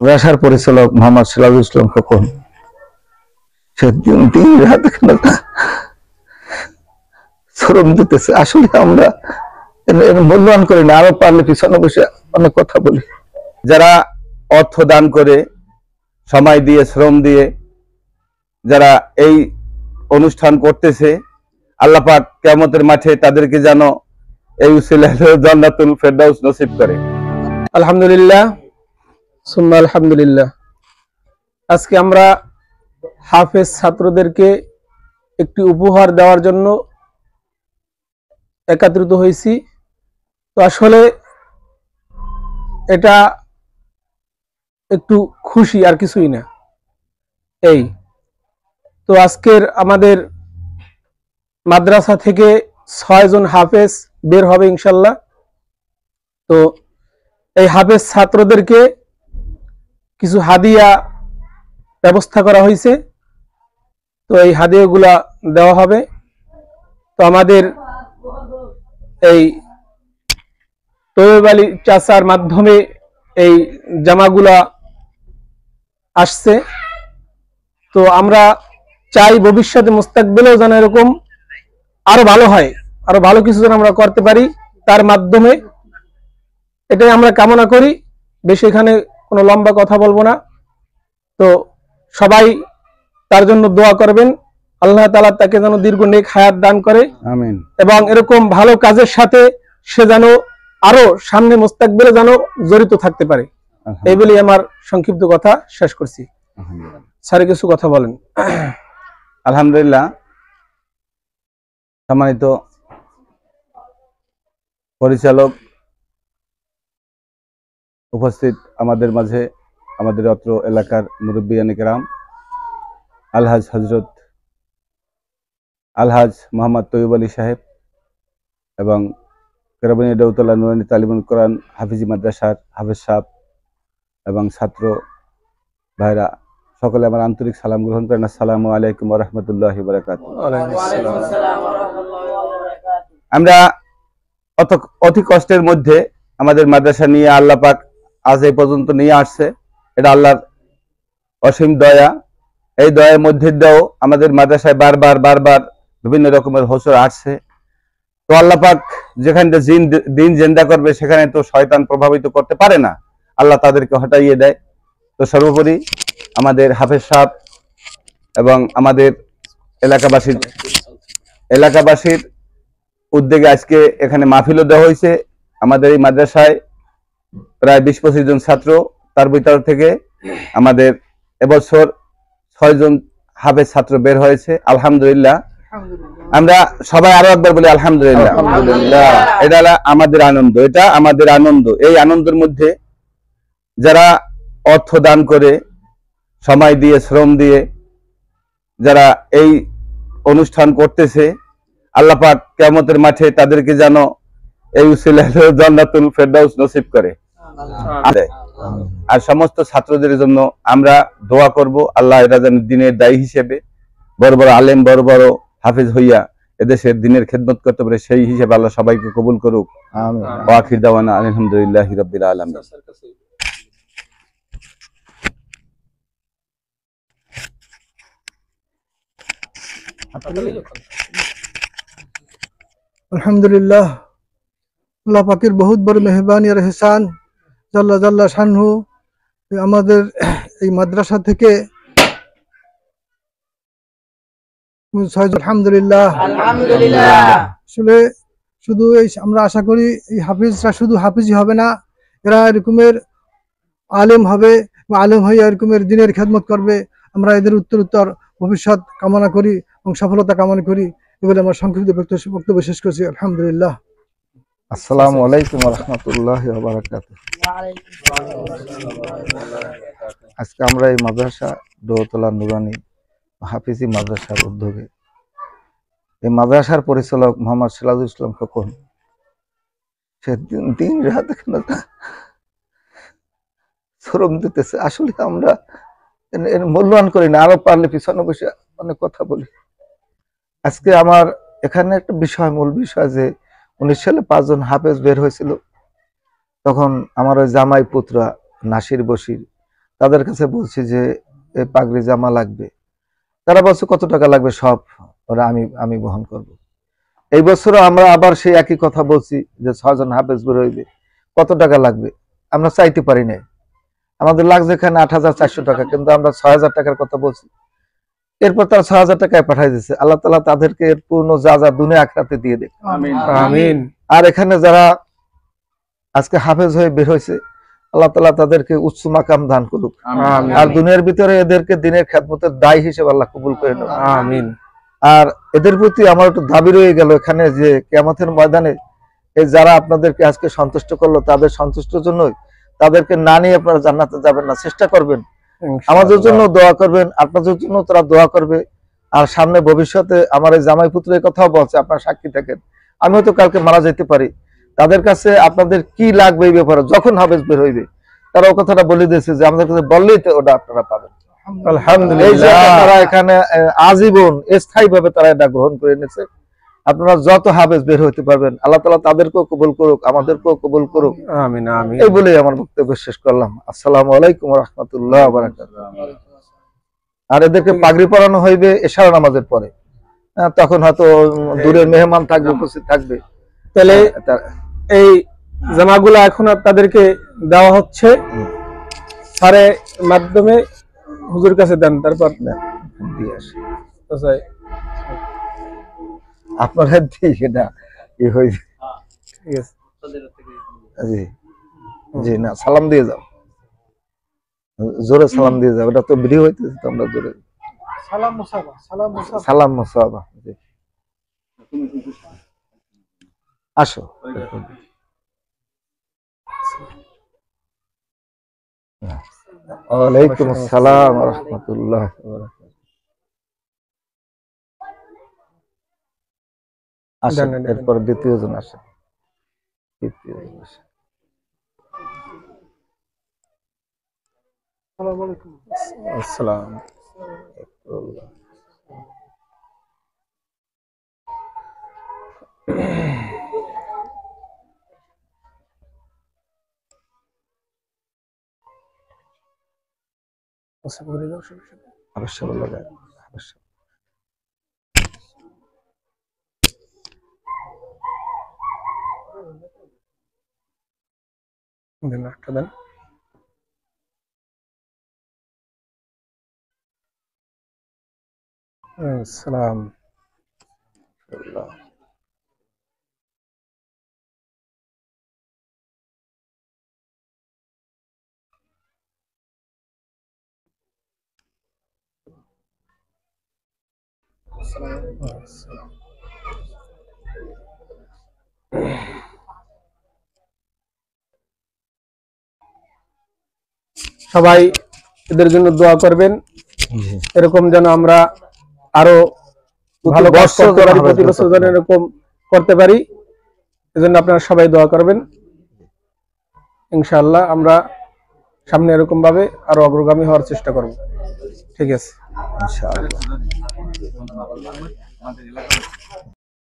মাদ্রাসার পরিচালক মোহাম্মদ সিরাজুল ইসলাম খোকন সে দিন রাত শ্রম দিতেছে। আসলে আমরা এর মূল্যায়ন করি না, আরো পারলে পিছনে বসে অনেক কথা বলি। যারা অর্থ দান করে, সময় দিয়ে, শ্রম দিয়ে যারা এই অনুষ্ঠান করতেছে, আল্লাহ পাক কিয়ামতের মাঠে তাদেরকে যেন এই উসিলায় জান্নাতুল ফেরদাউস নসিব করে। আলহামদুলিল্লাহ, সুম্মা আলহামদুলিল্লাহ। আজকে আমরা হাফেজ ছাত্রদেরকে একটি উপহার দেওয়ার জন্য একত্রিত হয়েছি। তো আসলে এটা একটু খুশি, আর কিছুই না। এই তো আজকের আমাদের মাদ্রাসা থেকে 6 জন হাফেজ বের হবে ইনশাল্লাহ। তো এই হাফেজ ছাত্রদেরকে কিছু হাদিয়া ব্যবস্থা করা হয়েছে। তো এই হাদিয়াগুলা দেওয়া হবে। তো আমাদের এই তৈয়ব আলী চাচার মাধ্যমে এই জামাগুলা আসছে। তো আমরা চাই ভবিষ্যতে মুস্তাকবিলেও যেন এরকম আরো ভালো হয়, আরো ভালো কিছু যেন আমরা করতে পারি তার মাধ্যমে, এটাই আমরা কামনা করি। বেশি এখানে কোনো লম্বা কথা বলবো না। তো সবাই তার জন্য দোয়া করবেন, আল্লাহ তাআলা তাকে যেন দীর্ঘ নেক হায়াত দান করে, আমিন। এবং এরকম ভালো কাজের সাথে সে যেন আরো সামনে মুস্তাকবিলে যেন জড়িত থাকতে পারে। এই বলে আমার সংক্ষিপ্ত কথা শেষ করছি। স্যার কিছু কথা বলেন। আলহামদুলিল্লাহ। সম্মানিত পরিচালক, উপস্থিত আমাদের মাঝে আমাদের অত্র এলাকার মুরব্বিয়ান কিরাম, আলহাজ হযরত আলহাজ মোহাম্মদ তৈয়ব আলী সাহেব এবং কেরাবনী দাউতলা নুরানী তালিমুল কোরআন হাফিজি মাদ্রাসার হাফেজ সাহেব এবং ছাত্র ভাইরা, সকলে আমার আন্তরিক সালাম গ্রহণ করেন। আসসালামু আলাইকুম ওয়া রাহমাতুল্লাহি ওয়া বারাকাতুহু। আমরা অতি কষ্টের মধ্যে আমাদের মাদ্রাসা নিয়ে আল্লাহ পাক আজ এই পর্যন্ত নিয়ে আসছে। এটা আল্লাহর অসীম দয়া। এই দয়ার মধ্যে দিয়েও আমাদের মাদ্রাসায় বারবার বিভিন্ন রকমের হোসর আসছে। তো আল্লাহ পাক যেখানে দিন জিন্দা করবে সেখানে তো শয়তান প্রভাবিত করতে পারে না, আল্লাহ তাদেরকে হটাইয়ে দেয়। তো সর্বোপরি আমাদের হাফেজ সাহেব এবং আমাদের এলাকাবাসীর উদ্যোগে আজকে এখানে মাহফিলও দেওয়া হয়েছে। আমাদের এই মাদ্রাসায় প্রায় 20-25 জন ছাত্র, তার ভিতর থেকে আমাদের এবছর 6 জন হাফেজ ছাত্র বের হয়েছে। আলহামদুলিল্লাহ। আমরা সবাই আরো একবার বলি আলহামদুলিল্লাহ। এটা আমাদের আনন্দ, এটা আমাদের আনন্দ। এই আনন্দের মধ্যে যারা অর্থ দান করে, সময় দিয়ে, শ্রম দিয়ে যারা এই অনুষ্ঠান করতেছে, আল্লাহ পাক কিয়ামতের মাঠে তাদেরকে যেন এই উসিলায় জান্নাতুল ফেরদাউস নসিব করে। আর সমস্ত ছাত্রদের জন্য আমরা দোয়া করব, আল্লাহ এরা যেন দিনের দায়ী হিসেবে বড় বড় আলেম, বড় বড় হাফেজ হইয়া এদেশের দিনের খেদমত করতে পারে, সেই হিসেবে আল্লাহ সবাইকে কবুল করুক। আমিন। ওয়া আখির দাওয়ানা আলহামদুলিল্লাহি রাব্বিল আলামিন। আলহামদুলিল্লাহ, আল্লাহ পাকের বহুত বড় মেহরবানি আর ইহসান, জাল্লা জাল্লা শানহু। আমাদের এই মাদ্রাসা থেকে আলহামদুলিল্লাহ। আসলে শুধু এই আমরা আশা করি এই হাফিজরা শুধু হাফিজই হবে না, এরা এরকমের আলেম হবে বা আলেম হয়ে এরকমের দিনের খেদমত করবে। আমরা এদের উত্তরোত্তর ভবিষ্যৎ কামনা করি এবং সফলতা কামনা করি। এগুলো আমার সংক্ষিপ্ত বক্তব্য শেষ করছি। আলহামদুলিল্লাহ। আসসালামু আলাইকুম ওয়া রাহমাতুল্লাহি ওয়া বারাকাতুহু। আজকে আমরা এই মাদ্রাসা দৌতলা নুরানী হাফিজি মাদ্রাসার উদ্যোগে এই মাদ্রাসার পরিচালক মোহাম্মদ সিরাজুল ইসলাম খোকন সে দিন রাত শ্রম দিতেছে। আসলে আমরা এর মূল্যায়ন করি না, আরো পারলে পিছনে বসে অনেক কথা বলি। আজকে আমার এখানে একটা মূল বিষয় যে 19 সালে 5 জন হাফেজ বের হয়েছিল। তখন আমার ওই জামাই পুত্রা নাসির বশির তাদের কাছে বলছি যে এই পাগড়ি জামা লাগবে। তারা বলছে কত টাকা লাগবে, সব ওরা আমি বহন করব। এই বছরও আমরা আবার সেই একই কথা বলছি যে 6 জন হাফেজ বের হইবে, কত টাকা লাগবে। আমরা চাইতে পারি না, আমাদের লাগছে এখানে 8,400 টাকা, কিন্তু আমরা 6,000 টাকার কথা বলছি। এরপর তারা 6,000 টাকায় পাঠাই দিচ্ছে। আল্লাহ তাআলা তাদেরকে এর পূর্ণ যা যা দুনিয়া আখিরাতে দিয়ে দেয়। আমিন। আর এখানে যারা আজকে হাফেজ হয়ে বের হয়েছে, আল্লাহ তাআলা তাদেরকে উচ্চ মাকাম দান করুক। আমিন। আর দুনিয়ার ভিতরে এদেরকে দিনের খেদমতের দায় হিসেবে আল্লাহ কবুল করে নেন। আমিন। আর এদের প্রতি আমার একটু দাবি রয়ে গেল এখানে যে কিয়ামতের ময়দানে এই যারা আপনাদেরকে আজকে সন্তুষ্ট করলো, তাদের সন্তুষ্টের জন্যই তাদেরকে না নিয়ে আপনারা জান্নাতে যাবেন না, চেষ্টা করবেন। আমাদের জন্য দোয়া করবেন, আপনাদের জন্য তারা দোয়া করবে। আর সামনে ভবিষ্যতে আমার এই জামাই পুত্র এই কথাও বলছে, আপনারা সাক্ষী থাকেন, আমিও তো কালকে মারা যেতে পারি। তাদের কাছে আপনাদের কি লাগবে এই ব্যাপারে যখন হাফেজ বের হইবে, তারা ও কথাটা বলে দিয়েছে যে আমাদের কাছে বললেই তো ওটা আপনারা পাবেন। এই যে আলহামদুলিল্লাহ। তারা এখানে আজীবন স্থায়ী ভাবে তারা এটা গ্রহণ করে নিয়েছে। আপনারা যত হাফেজ বের হইতে পারবেন, আল্লাহ তাআলা তাদেরকেও কবুল করুক, আমাদেরকেও কবুল করুক। আমিন। আমিন। এই বলেই আমার বক্তব্য শেষ করলাম। আসসালামু আলাইকুম ওয়া রাহমাতুল্লাহি ওয়া বারাকাতুহু। আর এদেরকে পাগড়ি পরানো হইবে এশার নামাজের পরে। তখন হয়তো দূরের মেহমান থাকবে, উপস্থিত থাকবে। তাহলে এই জামাগুলো এখন তাদেরকে দেওয়া হচ্ছে, স্যারের মাধ্যমে হুজুর কাছে দেন, তারপর দিয়ে আসে। আচ্ছা, আপনারা দিয়ে সেটা ই হয়ে ঠিক আছে। জি জি, না সালাম দিয়ে যাও, জোরে সালাম দিয়ে যাও। এটা তো ভিডিও হইতেছে, তো আমরা জোরে সালাম মুসাফা, সালাম মুসাফা। সালাম মুসাফা। জি, আসো। ওয়ালাইকুম আসসালাম ওয়া রাহমাতুল্লাহি ওয়া বারাকাতুহু। আসেন, দেন, দেন। এরপর দ্বিতীয় জন আসেন। দ্বিতীয় জন আসেন। আসসালামু আলাইকুম। আসসালাম। আচ্ছা, বলে দাও সব সাথে। অবশ্য বলা যায়, অবশ্য। দেন, একটা দেন। আসসালাম। সবাই এদের জন্য দোয়া করবেন, এরকম যেন আমরা আরো ভালো কাজ করতে পারি, প্রতি বছর যেন এরকম করতে পারি। এজন্য আপনারা সবাই দোয়া করবেন। ইনশাআল্লাহ আমরা সামনে এরকম ভাবে আরো অগ্রগামী হওয়ার চেষ্টা করব। ঠিক আছে, ইনশাআল্লাহ।